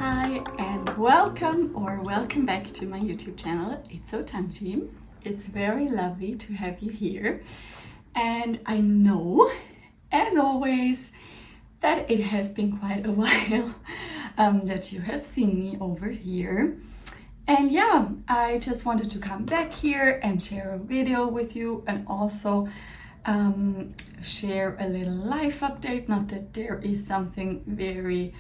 Hi and welcome back to my YouTube channel. It's so Tanschi. It's very lovely to have you here, and I know, as always, that it has been quite a while that you have seen me over here. And yeah, I just wanted to come back here and share a video with you, and also share a little life update. Not that there is something very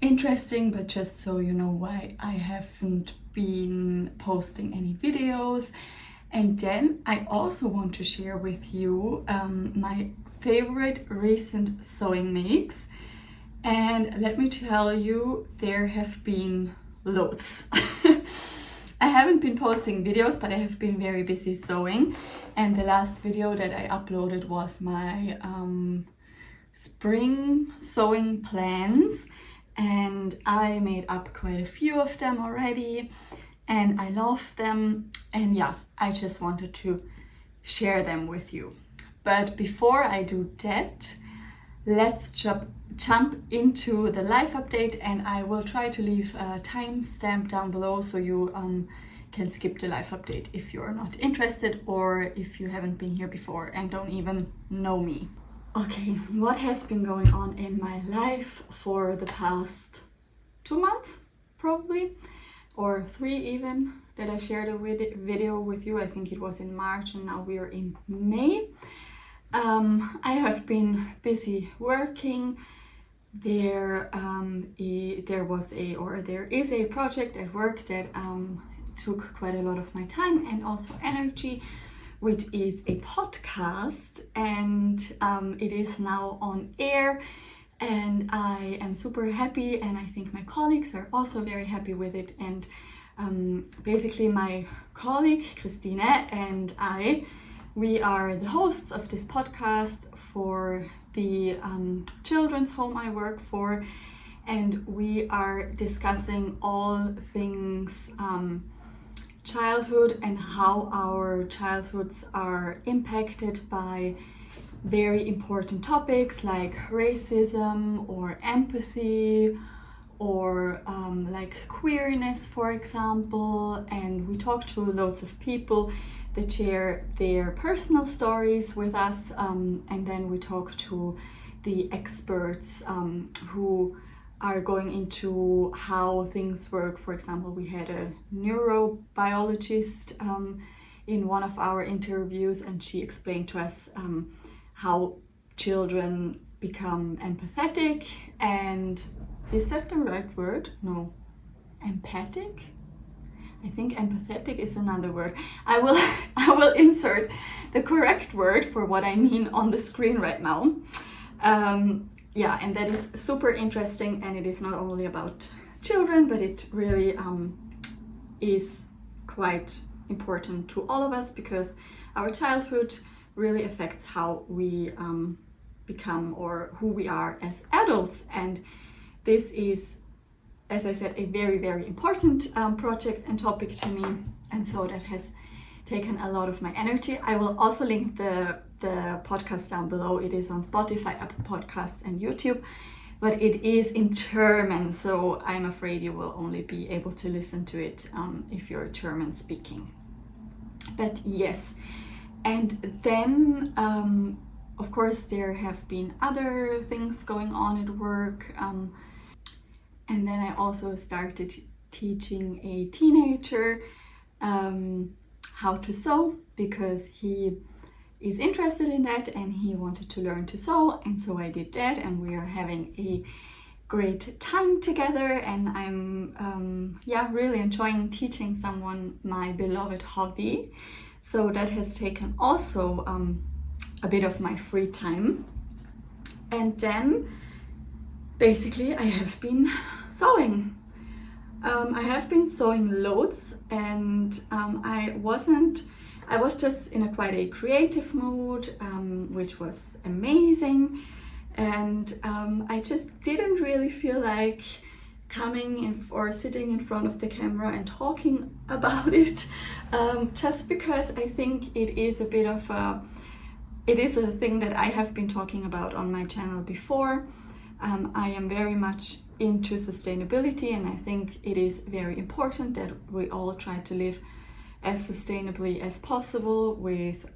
interesting, but just so you know why I haven't been posting any videos. And then I also want to share with you my favorite recent sewing makes. And let me tell you, there have been loads. I haven't been posting videos, but I have been very busy sewing. And the last video that I uploaded was my spring sewing plans. And I made up quite a few of them already, and I love them. And yeah, I just wanted to share them with you. But before I do that, let's jump into the life update, and I will try to leave a timestamp down below so you can skip the life update if you're not interested, or if you haven't been here before and don't even know me. Okay, what has been going on in my life for the past 2 months, probably, or 3 even, that I shared a video with you. I think it was in March, and now we are in May. I have been busy working. There is a project at work that took quite a lot of my time and also energy, which is a podcast, and it is now on air, and I am super happy, and I think my colleagues are also very happy with it. And basically my colleague Christine and we are the hosts of this podcast for the children's home I work for, and we are discussing all things childhood and how our childhoods are impacted by very important topics like racism or empathy or like queerness, for example. And we talk to loads of people that share their personal stories with us, and then we talk to the experts who are going into how things work. For example, we had a neurobiologist in one of our interviews, and she explained to us how children become empathetic. And is that the right word? No, empathic? I think empathetic is another word. I will insert the correct word for what I mean on the screen right now. Yeah, and that is super interesting, and it is not only about children, but it really is quite important to all of us, because our childhood really affects how we become or who we are as adults. And this is, as I said, a very, very important project and topic to me, and so that has taken a lot of my energy. I will also link the podcast down below. It is on Spotify, Apple Podcasts and YouTube, but it is in German, so I'm afraid you will only be able to listen to it if you're German speaking. But yes, and then of course there have been other things going on at work, and then I also started teaching a teenager how to sew, because he is interested in that and he wanted to learn to sew. And so I did that, and we are having a great time together, and I'm really enjoying teaching someone my beloved hobby. So that has taken also a bit of my free time. And then basically I have been sewing. I have been sewing loads, and I was just in quite a creative mood, which was amazing. And I just didn't really feel like coming in or sitting in front of the camera and talking about it, just because I think it is a thing that I have been talking about on my channel before. I am very much into sustainability, and I think it is very important that we all try to live as sustainably as possible with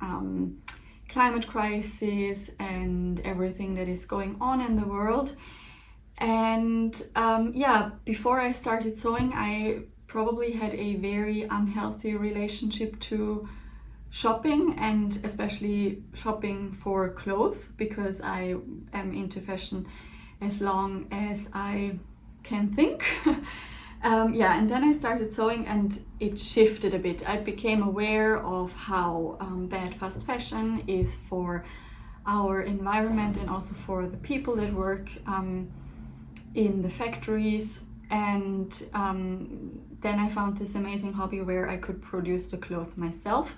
climate crisis and everything that is going on in the world. And before I started sewing, I probably had a very unhealthy relationship to shopping, and especially shopping for clothes, because I am into fashion as long as I can think. And then I started sewing and it shifted a bit. I became aware of how bad fast fashion is for our environment and also for the people that work in the factories. And then I found this amazing hobby where I could produce the clothes myself.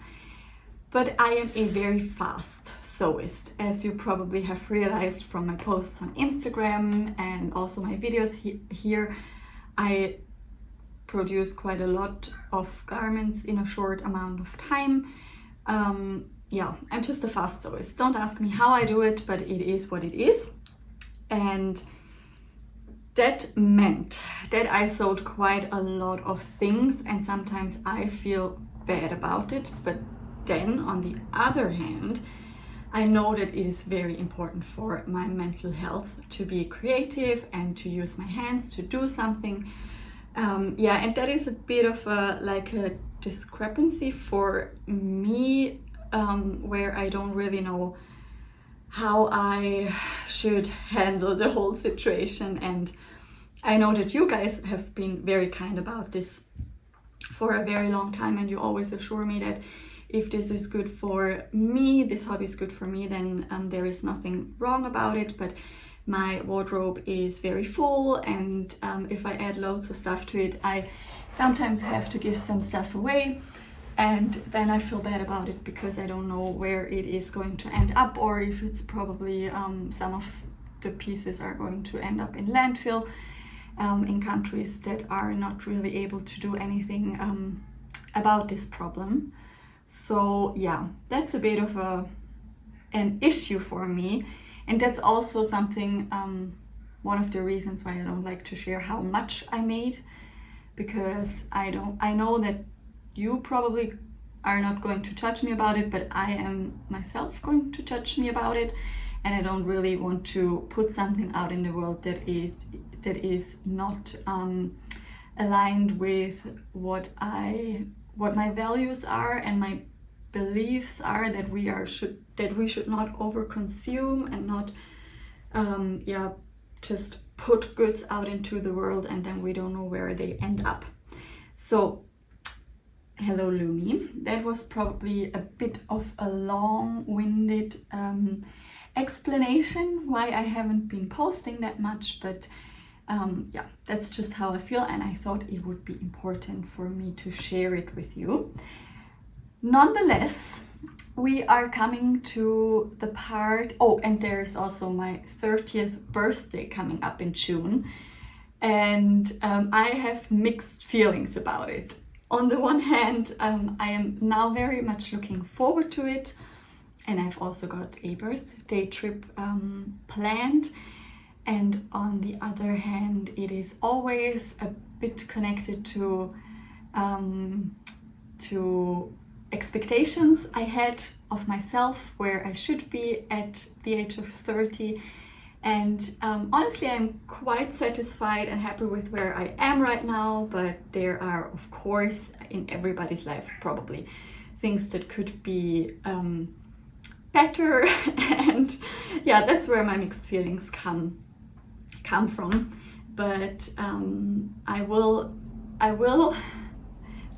But I am a very fast sewist, as you probably have realized from my posts on Instagram and also my videos here. I produce quite a lot of garments in a short amount of time. I'm just a fast sewist. Don't ask me how I do it, but it is what it is. And that meant that I sewed quite a lot of things, and sometimes I feel bad about it. But then on the other hand, I know that it is very important for my mental health to be creative and to use my hands to do something. And that is a bit of a discrepancy for me, where I don't really know how I should handle the whole situation. And I know that you guys have been very kind about this for a very long time, and you always assure me that if this is good for me, this hobby is good for me, then there is nothing wrong about it. But my wardrobe is very full, and if I add loads of stuff to it, I sometimes have to give some stuff away, and then I feel bad about it because I don't know where it is going to end up, or if it's probably some of the pieces are going to end up in landfill in countries that are not really able to do anything about this problem. So that's a bit of an issue for me, and that's also something, one of the reasons why I don't like to share how much I made, because I know that you probably are not going to judge me about it, but I am myself going to judge me about it, and I don't really want to put something out in the world that is not aligned with what my values are and my beliefs are, that we should not overconsume and not just put goods out into the world and then we don't know where they end up. So hello Lumi, that was probably a bit of a long-winded explanation why I haven't been posting that much, but that's just how I feel, and I thought it would be important for me to share it with you. Nonetheless, we are coming to the part, and there's also my 30th birthday coming up in June, and I have mixed feelings about it. On the one hand, I am now very much looking forward to it, and I've also got a birthday trip planned. And on the other hand, it is always a bit connected to expectations I had of myself, where I should be at the age of 30. And honestly, I'm quite satisfied and happy with where I am right now, but there are, of course, in everybody's life probably things that could be better. And that's where my mixed feelings come from. But I will,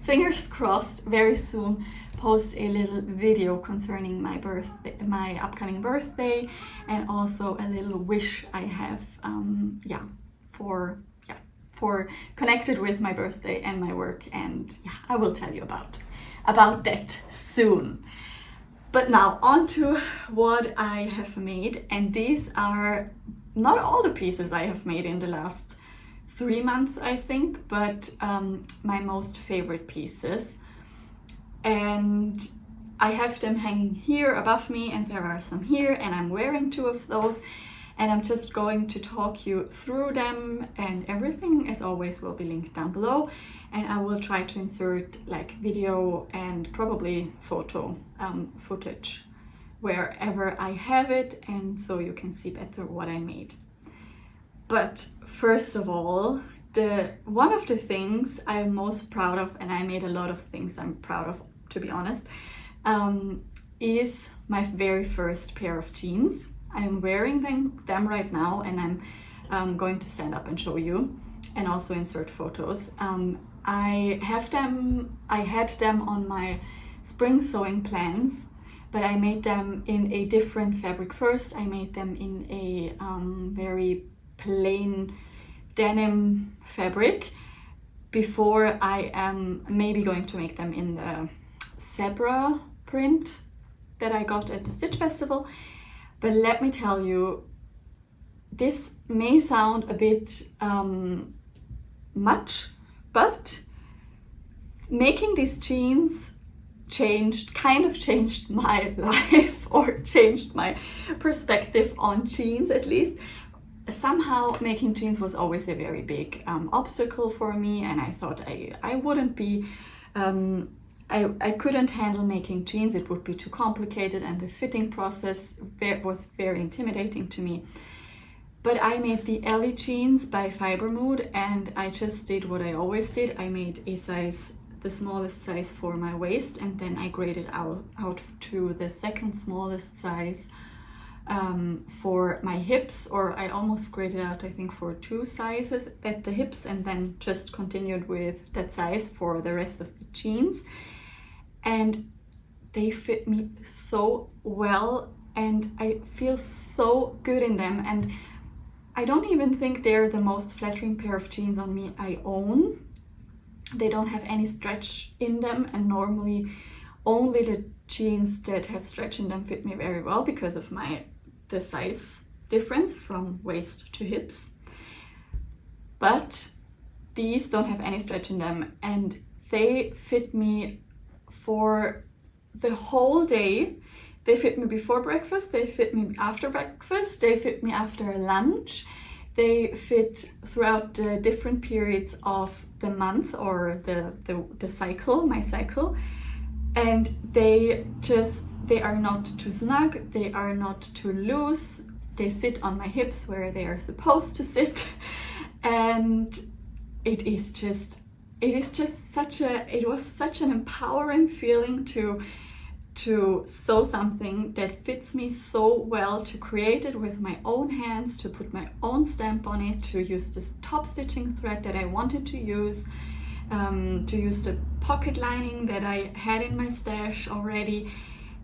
fingers crossed, very soon post a little video concerning my upcoming birthday, and also a little wish I have for connected with my birthday and my work, and I will tell you about that soon. But now on to what I have made, and these are not all the pieces I have made in the last 3 months, I think, but my most favorite pieces. And I have them hanging here above me, and there are some here, and I'm wearing 2 of those. and I'm just going to talk you through them, and everything as always will be linked down below, and I will try to insert like video and probably photo footage wherever I have it, and so you can see better what I made. But first of all, one of the things I'm most proud of, and I made a lot of things I'm proud of, to be honest, is my very first pair of jeans. I'm wearing them right now, and I'm going to stand up and show you and also insert photos. I had them on my spring sewing plans, but I made them in a different fabric first. I made them in a very plain denim fabric before I am maybe going to make them in the zebra print that I got at the Stitch Festival. But let me tell you, this may sound a bit much, but making these jeans kind of changed my life, or changed my perspective on jeans at least. Somehow making jeans was always a very big obstacle for me, and I thought I wouldn't be, I couldn't handle making jeans. It would be too complicated, and the fitting process was very intimidating to me. But I made the Ellie jeans by Fiber Mood, and I just did what I always did. I made a size, the smallest size for my waist, and then I graded out to the second smallest size for my hips, or I almost graded out, I think, for 2 sizes at the hips, and then just continued with that size for the rest of the jeans. And they fit me so well, and I feel so good in them, and I don't even think they're the most flattering pair of jeans on me I own. They don't have any stretch in them, and normally only the jeans that have stretch in them fit me very well because of the size difference from waist to hips. But these don't have any stretch in them, and they fit me for the whole day. They fit me before breakfast, they fit me after breakfast, they fit me after lunch, they fit throughout the different periods of the month, or the cycle, my cycle. And they are not too snug, they are not too loose, they sit on my hips where they are supposed to sit. And it was such an empowering feeling to sew something that fits me so well, to create it with my own hands, to put my own stamp on it, to use this top stitching thread that I wanted to use the pocket lining that I had in my stash already,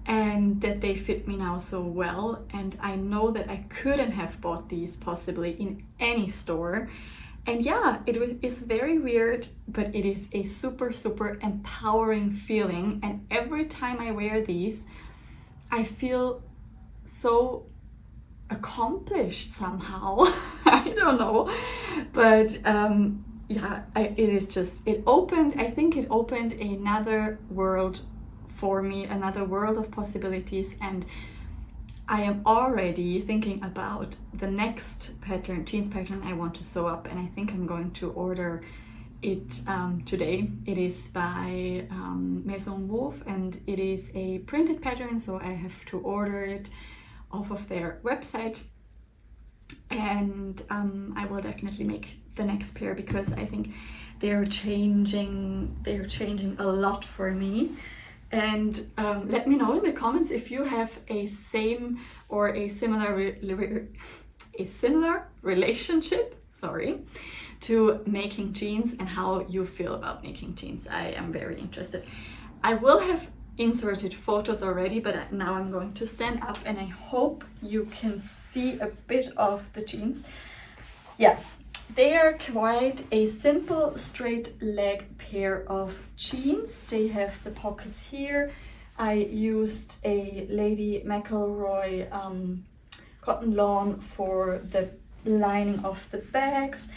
and that they fit me now so well. And I know that I couldn't have bought these possibly in any store. And yeah, it is very weird, but it is a super, super empowering feeling. And every time I wear these, I feel so accomplished somehow. I don't know, but yeah, it opened another world for me, another world of possibilities. And I am already thinking about the next jeans pattern I want to sew up, and I think I'm going to order it today. It is by Maison Mauve, and it is a printed pattern, so I have to order it off of their website. And I will definitely make the next pair, because I think they're changing a lot for me. And let me know in the comments if you have a same or a similar relationship, to making jeans, and how you feel about making jeans. I am very interested. I will have inserted photos already, but now I'm going to stand up, and I hope you can see a bit of the jeans. Yeah, they are quite a simple straight leg pair of jeans. They have the pockets here. I used a Lady McElroy cotton lawn for the lining of the bags.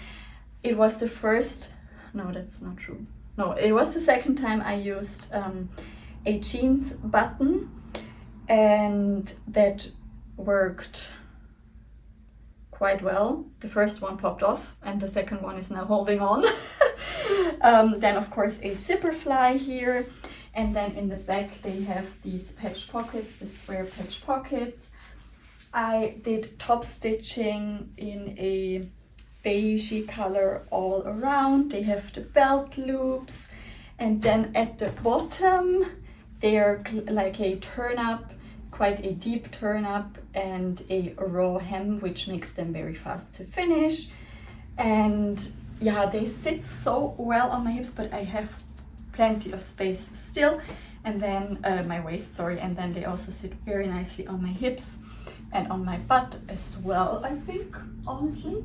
It was the first, no, that's not true. No, it was the second time I used a jeans button, and that worked quite well. The first one popped off and the second one is now holding on. Then of course a zipper fly here, and then in the back they have these patch pockets, the square patch pockets. I did top stitching in a beigey color all around. They have the belt loops, and then at the bottom they're like a turn up, quite a deep turn up, and a raw hem, which makes them very fast to finish. And yeah, they sit so well on my hips, but I have plenty of space still, and then my waist, sorry, and then they also sit very nicely on my hips and on my butt as well, I think, honestly.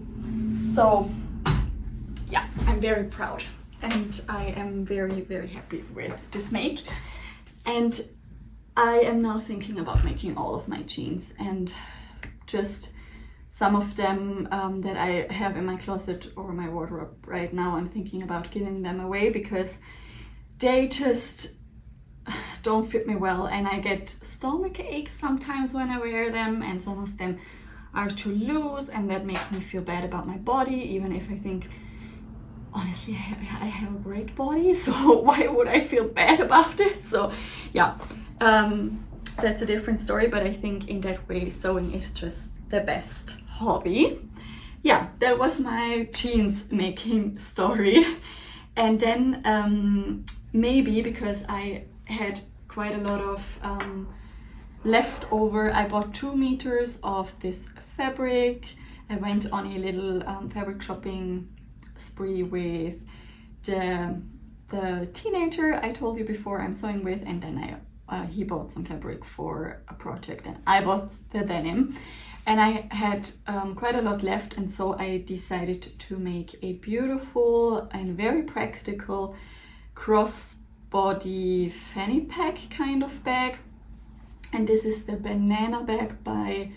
So yeah, I'm very proud and I am very, very happy with this make. And I am now thinking about making all of my jeans, and just some of them that I have in my closet or my wardrobe right now, I'm thinking about giving them away because they just don't fit me well, and I get stomach aches sometimes when I wear them, and some of them are too loose, and that makes me feel bad about my body, even if I think, honestly, I have a great body, so why would I feel bad about it? So yeah, that's a different story, but I think in that way sewing is just the best hobby. Yeah, that was my jeans making story. And then maybe because I had quite a lot of leftover, I bought 2 meters of this fabric. I went on a little fabric shopping spree with the teenager I told you before I'm sewing with, and then he bought some fabric for a project and I bought the denim, and I had quite a lot left, and so I decided to make a beautiful and very practical crossbody fanny pack kind of bag. And this is the banana bag by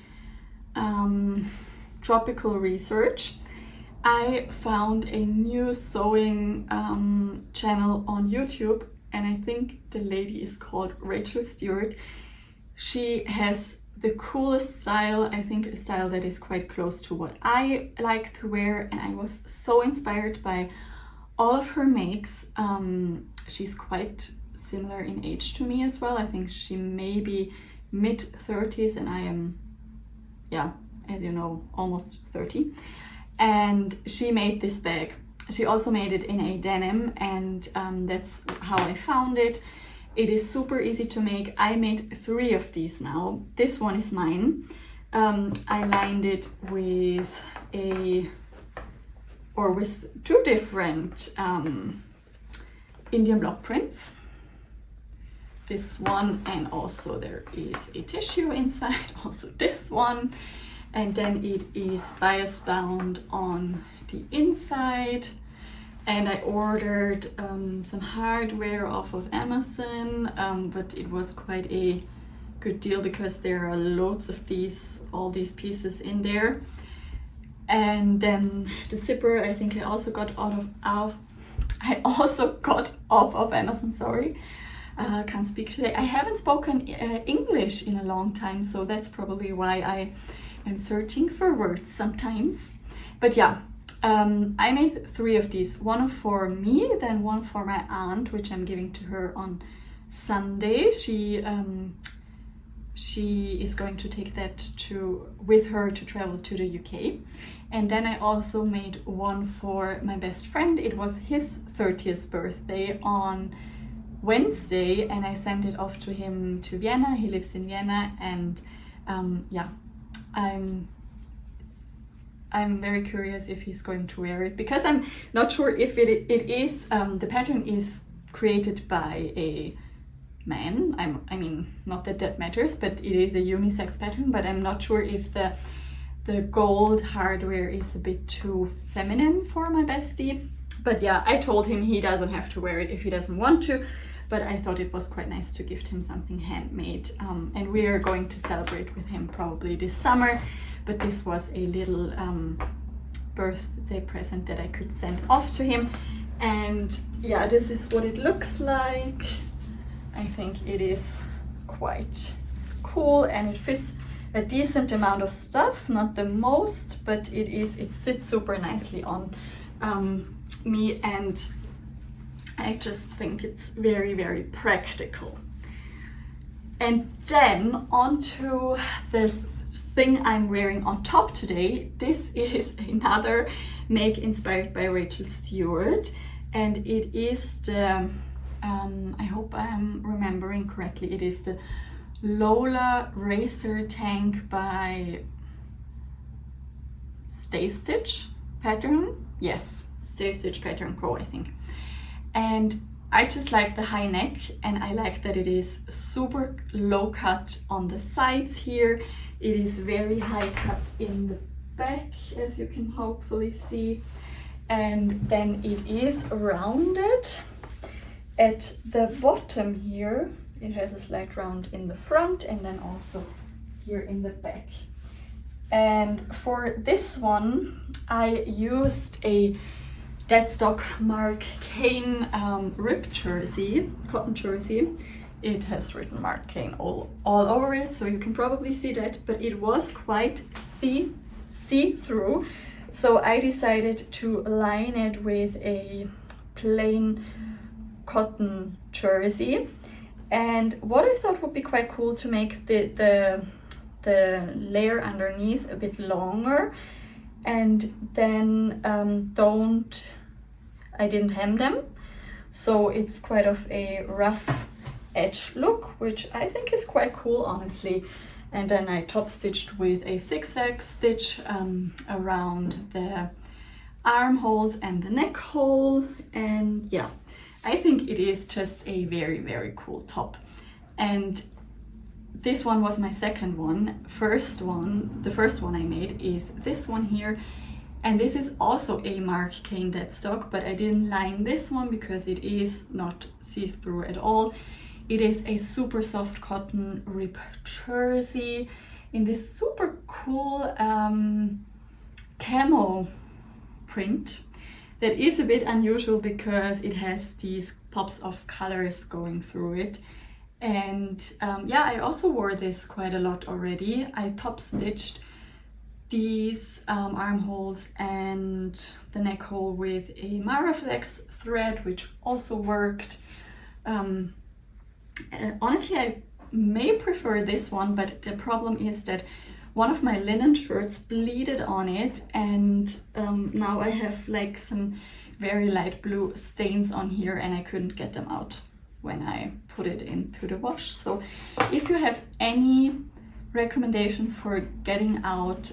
Tropical Research. I found a new sewing channel on YouTube, and I think the lady is called Rachel Stewart. She has the coolest style, I think a style that is quite close to what I like to wear, and I was so inspired by all of her makes. She's quite similar in age to me as well. I think she may be mid-30s and I am, yeah, as you know, almost 30. And she made this bag. She also made it in a denim, and that's how I found it. It is super easy to make. I made 3 of these now. This one is mine. I lined it with with 2 different Indian block prints. This one, and also there is a tissue inside, also this one. And then it is bias bound on the inside. And I ordered some hardware off of Amazon, but it was quite a good deal because there are loads of all these pieces in there. And then the zipper, I think I also got off of Amazon, sorry. Can't speak today. I haven't spoken English in a long time, so that's probably why I am searching for words sometimes. But yeah, I made 3 of these, one for me, then one for my aunt, which I'm giving to her on Sunday. She is going to take that with her to travel to the UK. And then I also made one for my best friend. It was his 30th birthday on Wednesday, and I sent it off to him to Vienna. He lives in Vienna, and yeah, I'm very curious if he's going to wear it, because I'm not sure if it is, the pattern is created by a man. I mean, not that matters, but it is a unisex pattern, but I'm not sure if the gold hardware is a bit too feminine for my bestie. But yeah, I told him he doesn't have to wear it if he doesn't want to, but I thought it was quite nice to gift him something handmade. And we are going to celebrate with him probably this summer. But this was a little birthday present that I could send off to him. And yeah, this is what it looks like. I think it is quite cool, and it fits a decent amount of stuff, not the most, but it sits super nicely on me, and I just think it's very, very practical. And then onto this thing I'm wearing on top today. This is another make inspired by Rachel Stewart, and it is the, I hope I'm remembering correctly, it is the Lola Racer Tank by Stay Stitch pattern. Yes, Stay Stitch Pattern Co, I think. And I just like the high neck, and I like that it is super low cut on the sides here. It is very high cut in the back, as you can hopefully see. And then it is rounded at the bottom here. It has a slight round in the front and then also here in the back. And for this one, I used a deadstock Mark Kane ripped jersey, cotton jersey. It has written Mark Kane all over it, so you can probably see that, but it was quite see-through. So I decided to line it with a plain cotton jersey. And what I thought would be quite cool to make the layer underneath a bit longer, and then I didn't hem them, so it's quite of a rough edge look, which I think is quite cool, honestly. And then I top stitched with a zigzag stitch around the armholes and the neck hole, and yeah, I think it is just a very, very cool top. And this one was my second one. The first one I made is this one here, and this is also a Mark Kane deadstock, but I didn't line this one because it is not see-through at all. It is a super soft cotton rip jersey in this super cool camo print that is a bit unusual because it has these pops of colors going through it. And yeah, I also wore this quite a lot already. I top stitched these armholes and the neck hole with a Maraflex thread, which also worked. Honestly, I may prefer this one, but the problem is that one of my linen shirts bleeded on it, and now I have like some very light blue stains on here, and I couldn't get them out when I put it into the wash. So if you have any recommendations for getting out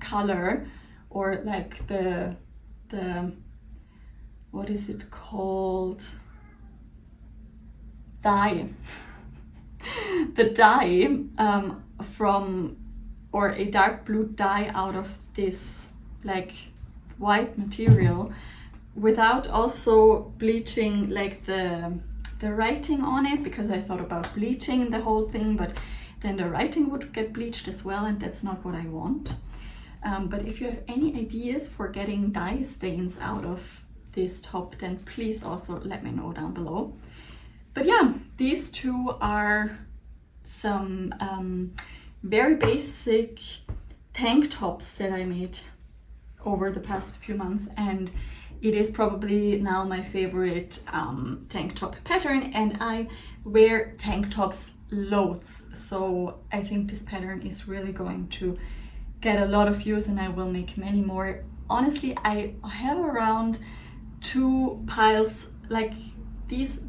color, or like the what is it called, dye the dye from, or a dark blue dye out of this like white material without also bleaching like the writing on it, because I thought about bleaching the whole thing, but then the writing would get bleached as well, and that's not what I want. But if you have any ideas for getting dye stains out of this top, then please also let me know down below. But yeah, these two are some very basic tank tops that I made over the past few months, and it is probably now my favorite tank top pattern, and I wear tank tops loads, so I think this pattern is really going to get a lot of views, and I will make many more. Honestly, I have around 2 piles like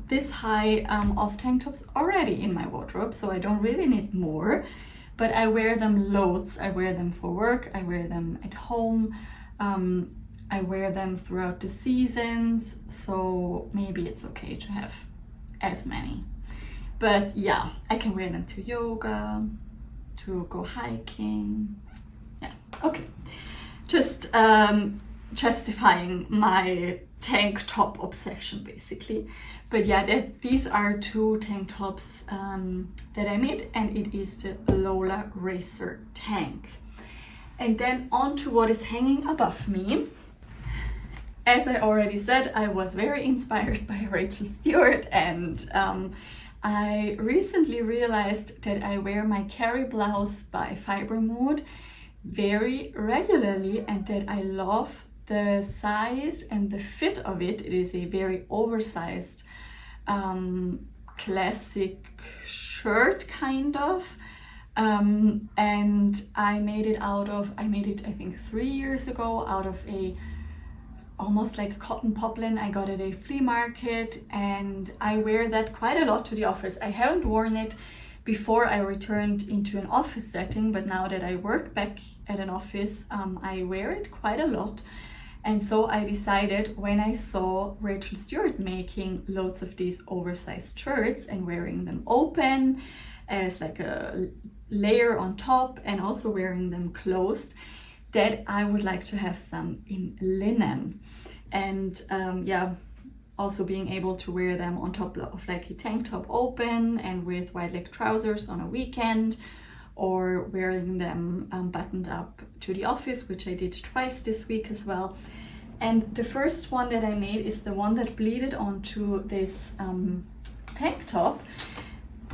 this high of tank tops already in my wardrobe, so I don't really need more, but I wear them loads. I wear them for work, I wear them at home, I wear them throughout the seasons, so maybe it's okay to have as many. But yeah, I can wear them to yoga, to go hiking. Yeah, okay. Just justifying my tank top obsession basically. But yeah, these are 2 tank tops that I made, and it is the Lola Racer Tank. And then on to what is hanging above me. As I already said, I was very inspired by Rachel Stewart, and I recently realized that I wear my carry blouse by Fiber Mood very regularly and that I love the size and the fit of it. It is a very oversized classic shirt kind of. And I made it I think 3 years ago out of a almost like cotton poplin I got at a flea market, and I wear that quite a lot to the office. I haven't worn it before I returned into an office setting, but now that I work back at an office, I wear it quite a lot. And so I decided, when I saw Rachel Stewart making loads of these oversized shirts and wearing them open as like a layer on top and also wearing them closed, that I would like to have some in linen. And also being able to wear them on top of like a tank top open and with wide leg trousers on a weekend, or wearing them buttoned up to the office, which I did twice this week as well. And the first one that I made is the one that bleeded onto this tank top,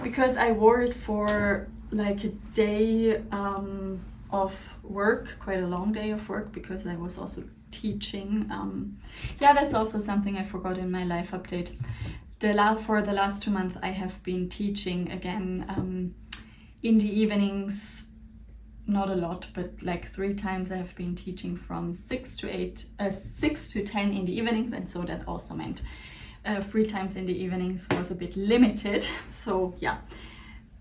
because I wore it for like a day of work, quite a long day of work, because I was also teaching. That's also something I forgot in my life update. For the last 2 months I have been teaching again in the evenings, not a lot, but like 3 times I have been teaching from 6 to 10 in the evenings, and so that also meant 3 times in the evenings was a bit limited. So yeah,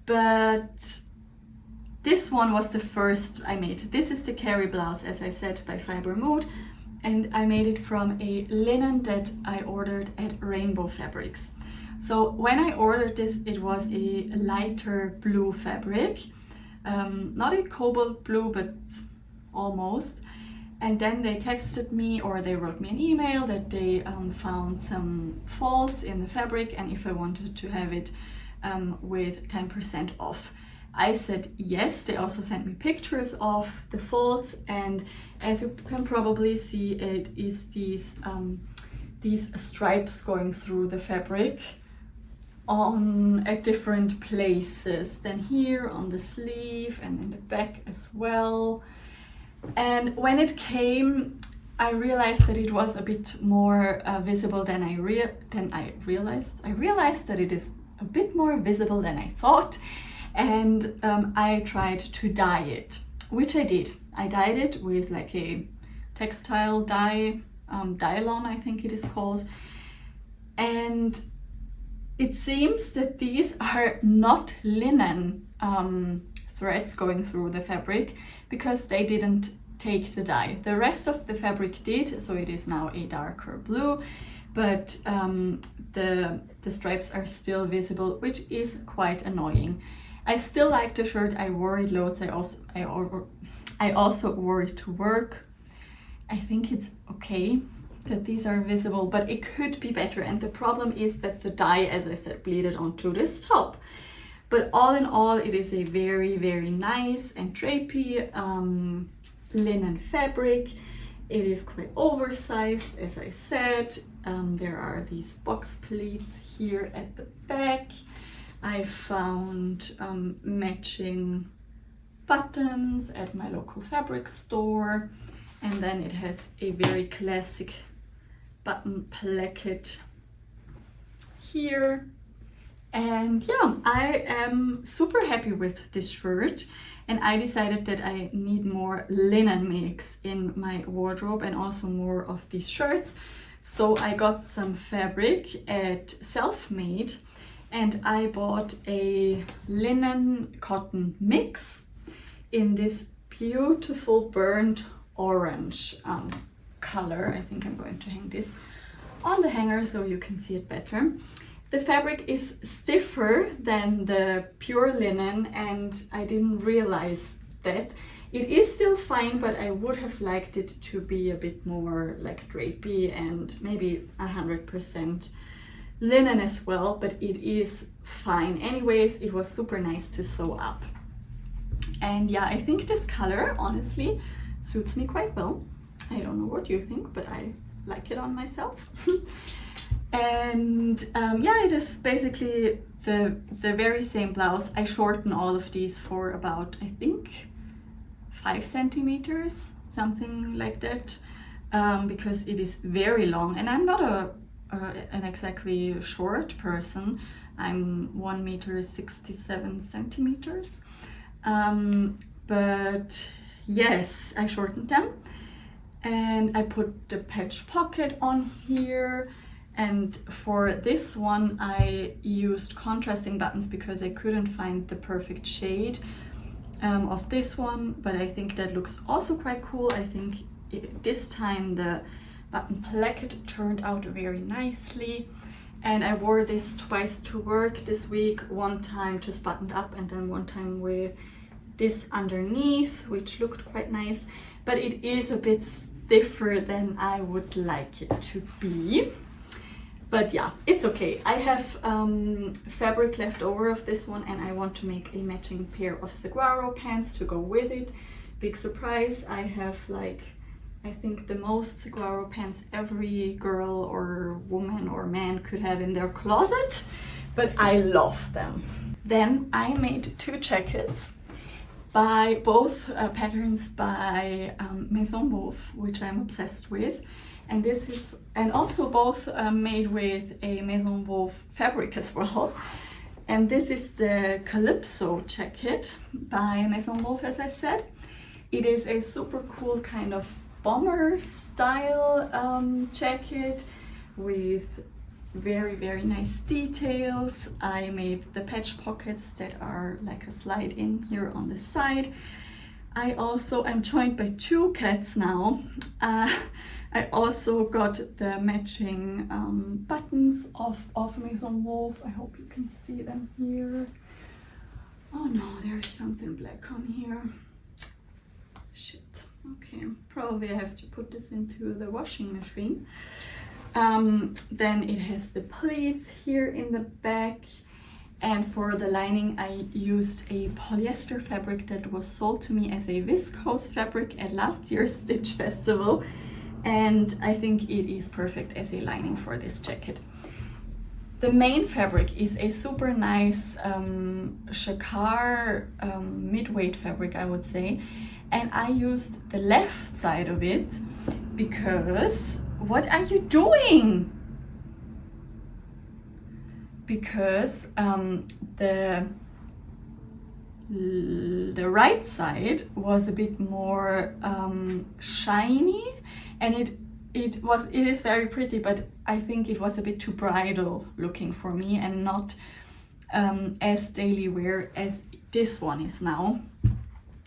but this one was the first I made. This is the carry blouse, as I said, by Fiber Mood, and I made it from a linen that I ordered at Rainbow Fabrics. So when I ordered this, it was a lighter blue fabric, not a cobalt blue, but almost. And then they texted me, or they wrote me an email that they found some faults in the fabric and if I wanted to have it with 10% off. I said yes. They also sent me pictures of the faults, and as you can probably see, it is these stripes going through the fabric at different places. Then here on the sleeve and in the back as well. And when it came, I realized that it was a bit more visible than I realized. I realized that it is a bit more visible than I thought. And I tried to dye it, which I did. I dyed it with like a textile dye, Dylon I think it is called. And it seems that these are not linen threads going through the fabric, because they didn't take the dye. The rest of the fabric did, so it is now a darker blue, but the stripes are still visible, which is quite annoying. I still like the shirt. I wore it loads. I also wore it to work. I think it's okay that these are visible, but it could be better. And the problem is that the dye, as I said, bleeded onto this top. But all in all, it is a very, very nice and drapey linen fabric. It is quite oversized, as I said. There are these box pleats here at the back. I found matching buttons at my local fabric store, and then it has a very classic button placket here. And yeah, I am super happy with this shirt, and I decided that I need more linen mix in my wardrobe and also more of these shirts. So I got some fabric at Self-Made, and I bought a linen cotton mix in this beautiful burnt orange color. I think I'm going to hang this on the hanger so you can see it better. The fabric is stiffer than the pure linen, and I didn't realize that. It is still fine, but I would have liked it to be a bit more like drapey and maybe 100% linen as well, but it is fine. Anyways, it was super nice to sew up. And yeah, I think this color honestly suits me quite well. I don't know what you think, but I like it on myself. And yeah, it is basically the very same blouse, I shorten all of these for about, I think, 5 centimeters, something like that, because it is very long, and I'm not an exactly short person. I'm 1 meter 67 centimeters, but yes, I shortened them, and I put the patch pocket on here. And for this one, I used contrasting buttons because I couldn't find the perfect shade of this one, but I think that looks also quite cool. I think this time the button placket turned out very nicely, and I wore this twice to work this week. One time just buttoned up, and then one time with this underneath, which looked quite nice, but it is a bit stiffer than I would like it to be. But yeah, it's okay. I have fabric left over of this one, and I want to make a matching pair of saguaro pants to go with it. Big surprise, I have like, I think the most saguaro pants every girl or woman or man could have in their closet, but I love them. Then I made 2 jackets by both patterns by Maison Wolf, which I'm obsessed with. And this is, and also both made with a Maison Wolf fabric as well. And this is the Calypso jacket by Maison Wolf, as I said. It is a super cool kind of bomber style jacket with very, very nice details. I made the patch pockets that are like a slide in here on the side. I also am joined by 2 cats now. I also got the matching buttons of Maison Wolf. I hope you can see them here. Oh no, there is something black on here. Shit. Okay, probably I have to put this into the washing machine. Then it has the pleats here in the back. And for the lining, I used a polyester fabric that was sold to me as a viscose fabric at last year's Stitch Festival. And I think it is perfect as a lining for this jacket. The main fabric is a super nice jacquard mid-weight fabric, I would say. And I used the left side of it because, what are you doing? Because the right side was a bit more shiny, and it is very pretty, but I think it was a bit too bridal looking for me and not as daily wear as this one is now.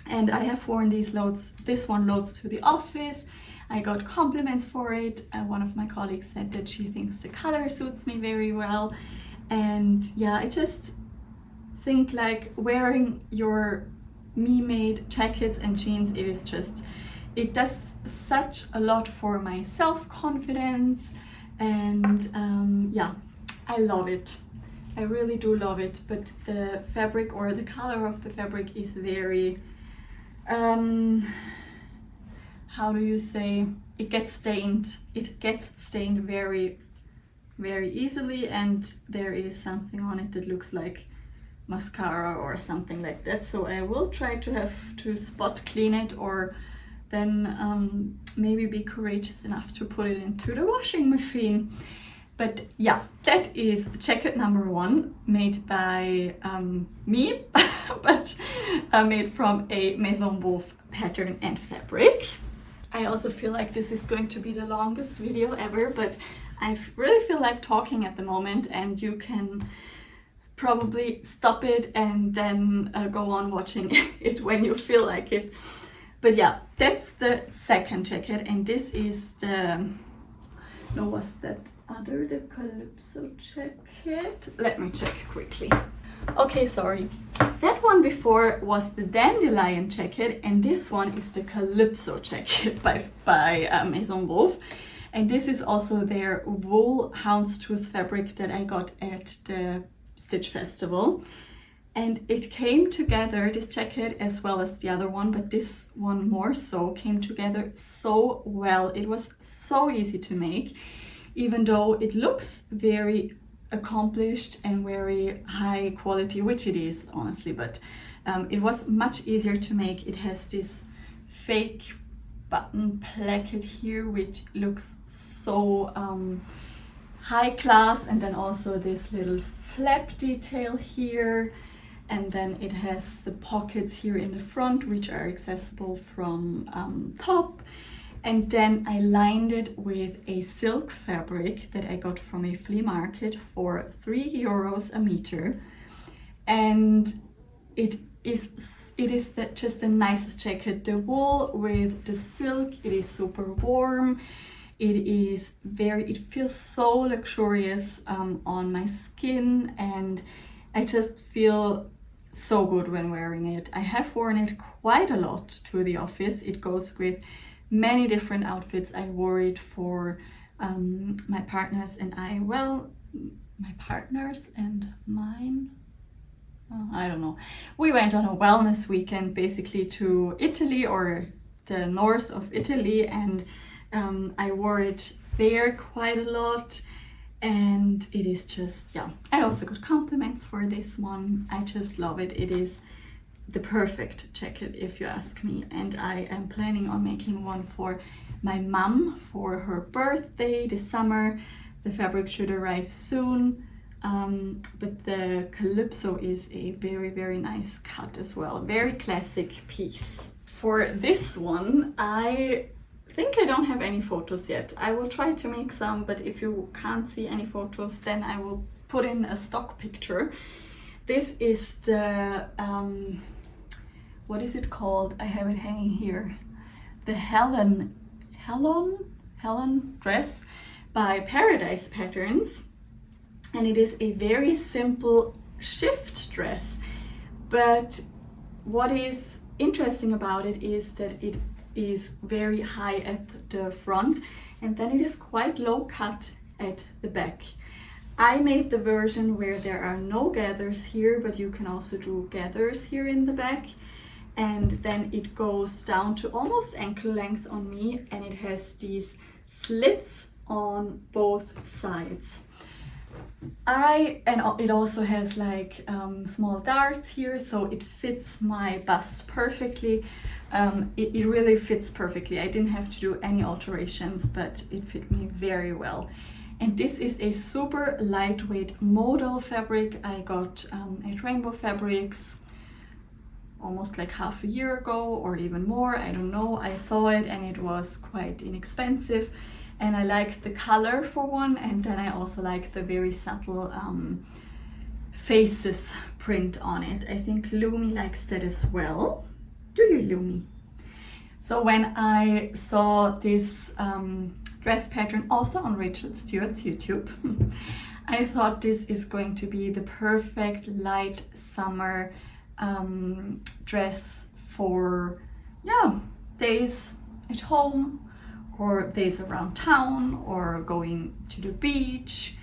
And I have worn this one loads to the office. I got compliments for it. One of my colleagues said that she thinks the color suits me very well. And yeah, I just think like wearing your me-made jackets and jeans, it does such a lot for my self-confidence. And yeah, I love it. I really do love it. But the fabric, or the color of the fabric, is very, how do you say, it gets stained. It gets stained very, very easily, and there is something on it that looks like mascara or something like that. So I will try to have to spot clean it, or then maybe be courageous enough to put it into the washing machine. But yeah, that is jacket number 1, made by me, but made from a Maison Wolf pattern and fabric. I also feel like this is going to be the longest video ever, but I really feel like talking at the moment, and you can probably stop it and then go on watching it when you feel like it. But yeah, that's the second jacket, and this is the, no, was that other, the Calypso jacket? Let me check quickly. Okay, sorry. That one before was the Dandelion jacket, and this one is the Calypso jacket by Maison Wolf. And this is also their wool houndstooth fabric that I got at the Stitch Festival. And it came together, this jacket as well as the other one, but this one more so, came together so well. It was so easy to make, even though it looks very accomplished and very high quality, which it is honestly, but it was much easier to make. It has this fake button placket here, which looks so high class, and then also this little flap detail here, and then it has the pockets here in the front, which are accessible from top. And then I lined it with a silk fabric that I got from a flea market for €3 a meter. And it is just the nicest jacket. The wool with the silk, it is super warm. It feels so luxurious on my skin, and I just feel so good when wearing it. I have worn it quite a lot to the office. It goes with many different outfits. I wore it for my partners and I, well, my partners and mine, I don't know. We went on a wellness weekend basically to Italy, or the north of Italy, and I wore it there quite a lot, and it is just, yeah. I also got compliments for this one. I just love it. It is the perfect jacket if you ask me, and I am planning on making one for my mom for her birthday this summer. The fabric should arrive soon, but the Calypso is a very, very nice cut as well. Very classic piece. For this one, I think I don't have any photos yet. I will try to make some, but if you can't see any photos, then I will put in a stock picture. This is the, what is it called? I have it hanging here. The Helen dress by Paradise Patterns. And it is a very simple shift dress. But what is interesting about it is that it is very high at the front, and then it is quite low cut at the back. I made the version where there are no gathers here, but you can also do gathers here in the back, and then it goes down to almost ankle length on me, and it has these slits on both sides. It also has like small darts here, so it fits my bust perfectly. It really fits perfectly. I didn't have to do any alterations, but it fit me very well. And this is a super lightweight modal fabric. I got at Rainbow Fabrics almost like half a year ago, or even more, I don't know. I saw it and it was quite inexpensive. And I like the color for one, and then I also like the very subtle faces print on it. I think Lumi likes that as well. Do you, Lumi? So when I saw this dress pattern also on Rachel Stewart's YouTube, I thought this is going to be the perfect light summer dress for, yeah, days at home, or days around town, or going to the beach,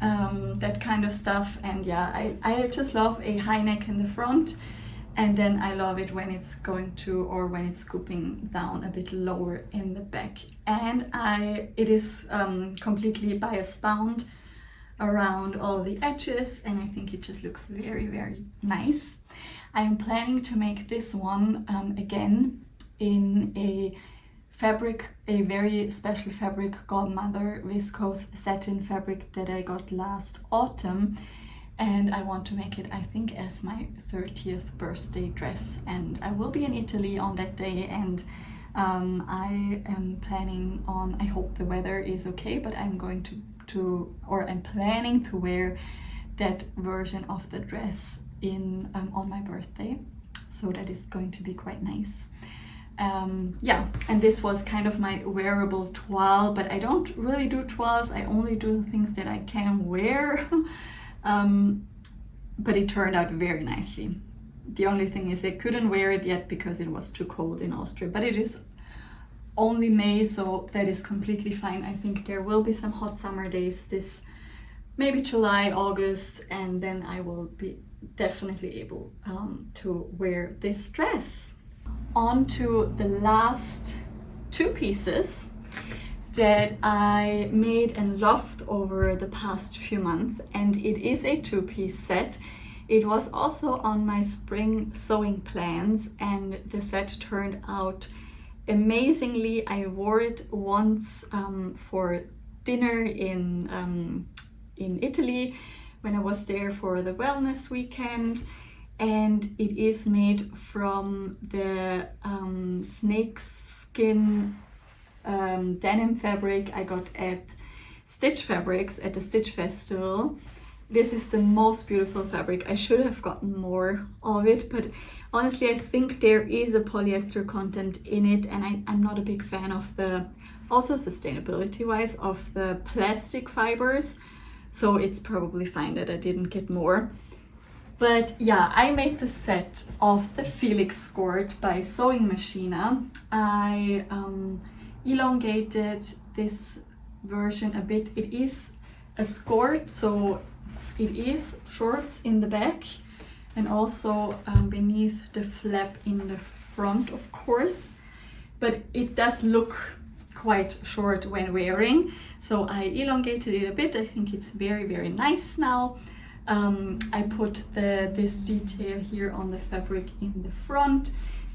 that kind of stuff. And yeah, I just love a high neck in the front, and then I love it when it's going to, or when it's scooping down a bit lower in the back. And it is completely bias bound around all the edges, and I think it just looks very, very nice. I am planning to make this one again in a very special fabric, Godmother viscose satin fabric that I got last autumn, and I want to make it, I think, as my 30th birthday dress. And I will be in Italy on that day, and I am planning on, I hope the weather is okay, but I'm going I'm planning to wear that version of the dress on my birthday, so that is going to be quite nice. Yeah, and this was kind of my wearable toile, but I don't really do toiles. I only do things that I can wear. But it turned out very nicely. The only thing is I couldn't wear it yet because it was too cold in Austria, but it is only May, so that is completely fine. I think there will be some hot summer days this, maybe July, August, and then I will be definitely able to wear this dress. On to the last two pieces. that I made and loved over the past few months, and it is a two-piece set. It was also on my spring sewing plans, and the set turned out amazingly. I wore it once for dinner in Italy when I was there for the wellness weekend, and it is made from the snakeskin denim fabric I got at Stitch Fabrics at the Stitch Festival. This is the most beautiful fabric. I should have gotten more of it, but honestly I think there is a polyester content in it, and I'm not a big fan of the, also sustainability wise, of the plastic fibers, so it's probably fine that I didn't get more. But yeah, I made the set of the Felix skirt by Sewing Machina. I elongated this version a bit. It is a skirt, so it is shorts in the back and also beneath the flap in the front, of course, but it does look quite short when wearing, so I elongated it a bit. I think it's very, very nice now. I put this detail here on the fabric in the front.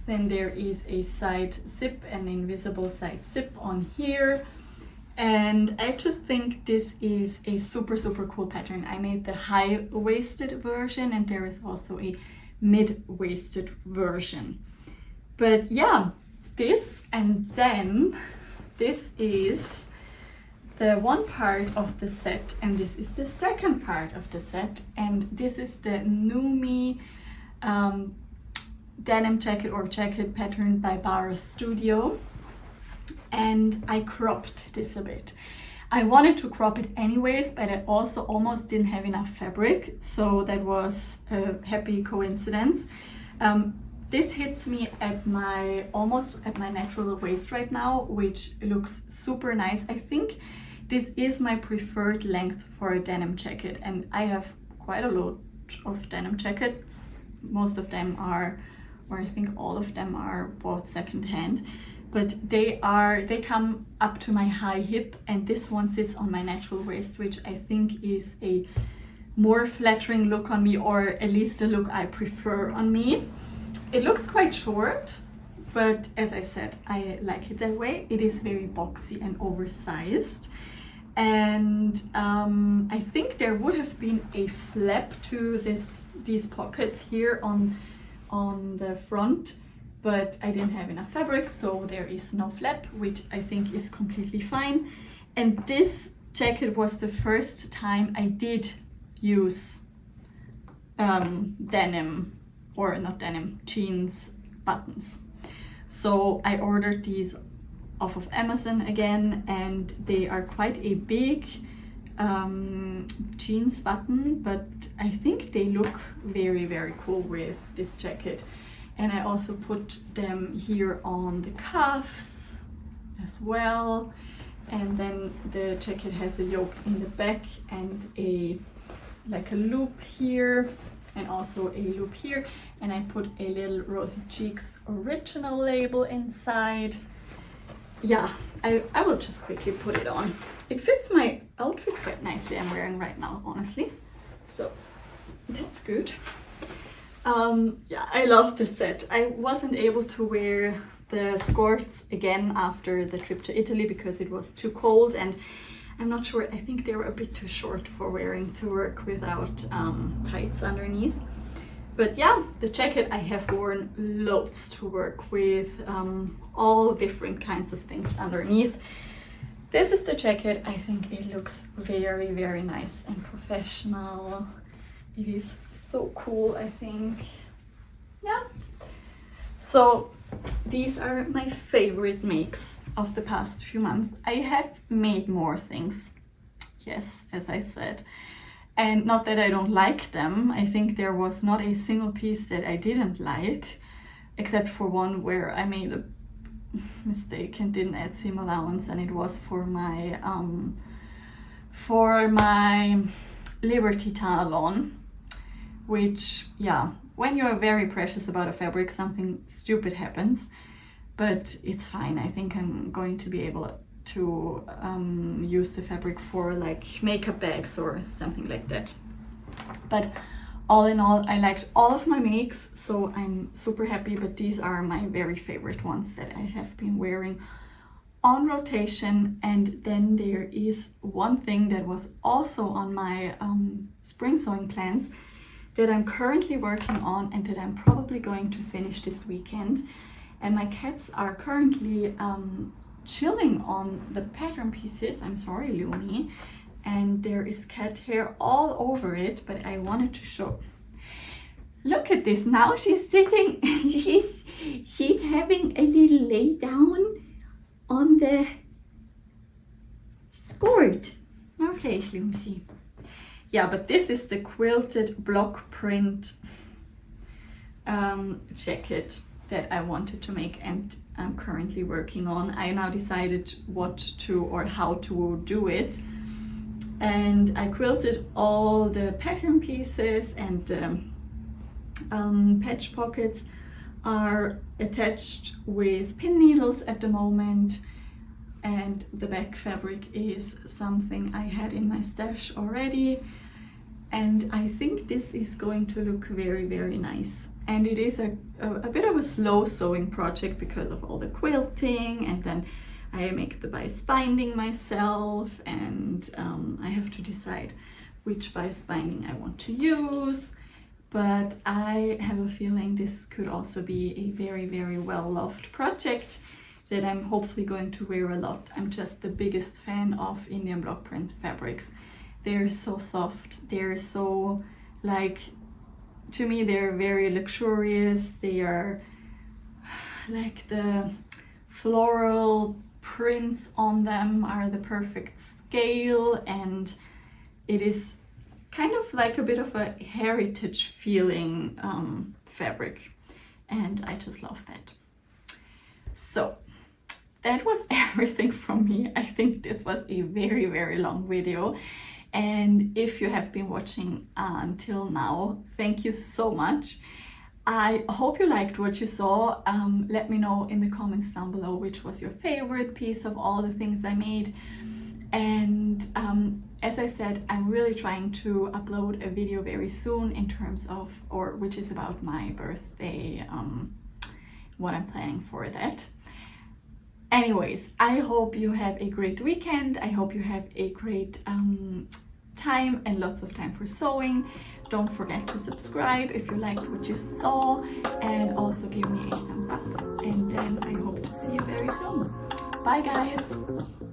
Then there is a side zip, an invisible side zip on here. And I just think this is a super, super cool pattern. I made the high-waisted version, and there is also a mid-waisted version. But yeah, this, and then this is the one part of the set, and this is the second part of the set, and this is the Numi denim jacket or jacket pattern by Bara Studio, and I cropped this a bit. I wanted to crop it anyways, but I also almost didn't have enough fabric, so that was a happy coincidence. This hits me at my almost at my natural waist right now, which looks super nice. I think this is my preferred length for a denim jacket, and I have quite a lot of denim jackets. Most of them are, or I think all of them are, bought secondhand, but they come up to my high hip, and this one sits on my natural waist, which I think is a more flattering look on me, or at least a look I prefer on me. It looks quite short, but as I said, I like it that way. It is very boxy and oversized. And I think there would have been a flap to these pockets here on the front, but I didn't have enough fabric, so there is no flap, which I think is completely fine. And this jacket was the first time I did use denim, or not denim, jeans buttons. So I ordered these off of Amazon again, and they are quite a big jeans button, but I think they look very, very cool with this jacket. And I also put them here on the cuffs as well, and then the jacket has a yoke in the back and like a loop here, and also a loop here, and I put a little Rosy Cheeks original label inside. Yeah, I will just quickly put it on. It fits my outfit quite nicely I'm wearing right now, honestly, so that's good. Yeah, I love this set. I wasn't able to wear the skirts again after the trip to Italy because it was too cold, and I'm not sure, I think they were a bit too short for wearing to work without tights underneath. But yeah, the jacket I have worn loads to work with, all different kinds of things underneath. This is the jacket. I think it looks very, very nice and professional. It is so cool, I think. Yeah. So these are my favorite makes of the past few months. I have made more things, yes, as I said. And not that I don't like them. I think there was not a single piece that I didn't like, except for one where I made a mistake and didn't add seam allowance, and it was for my Liberty Talon, which, yeah, when you're very precious about a fabric, something stupid happens, but it's fine. I think I'm going to be able to use the fabric for like makeup bags or something like that. But all in all, I liked all of my makes, so I'm super happy. But these are my very favorite ones that I have been wearing on rotation. And then there is one thing that was also on my spring sewing plans that I'm currently working on and that I'm probably going to finish this weekend. And my cats are currently chilling on the pattern pieces. I'm sorry, Looney. And there is cat hair all over it, but I wanted to show. Look at this. Now she's sitting, she's having a little lay down on the skirt. Okay, Schlimsi. Yeah, but this is the quilted block print jacket that I wanted to make and I'm currently working on. I now decided what to or how to do it. And I quilted all the pattern pieces, and patch pockets are attached with pin needles at the moment. And the back fabric is something I had in my stash already. And I think this is going to look very, very nice. And it is a bit of a slow sewing project because of all the quilting, and then I make the bias binding myself, and I have to decide which bias binding I want to use. But I have a feeling this could also be a very, very well-loved project that I'm hopefully going to wear a lot. I'm just the biggest fan of Indian block print fabrics. They're so soft, they're so, like, to me they're very luxurious. They are like the floral prints on them are the perfect scale, and it is kind of like a bit of a heritage feeling fabric, and I just love that. So that was everything from me. I think this was a very, very long video. And if you have been watching until now, thank you so much. I hope you liked what you saw. Let me know in the comments down below which was your favorite piece of all the things I made. And as I said, I'm really trying to upload a video very soon in terms of, or which is about my birthday, what I'm planning for that. Anyways, I hope you have a great weekend. I hope you have a great time and lots of time for sewing. Don't forget to subscribe if you liked what you saw, and also give me a thumbs up. And then I hope to see you very soon. Bye guys!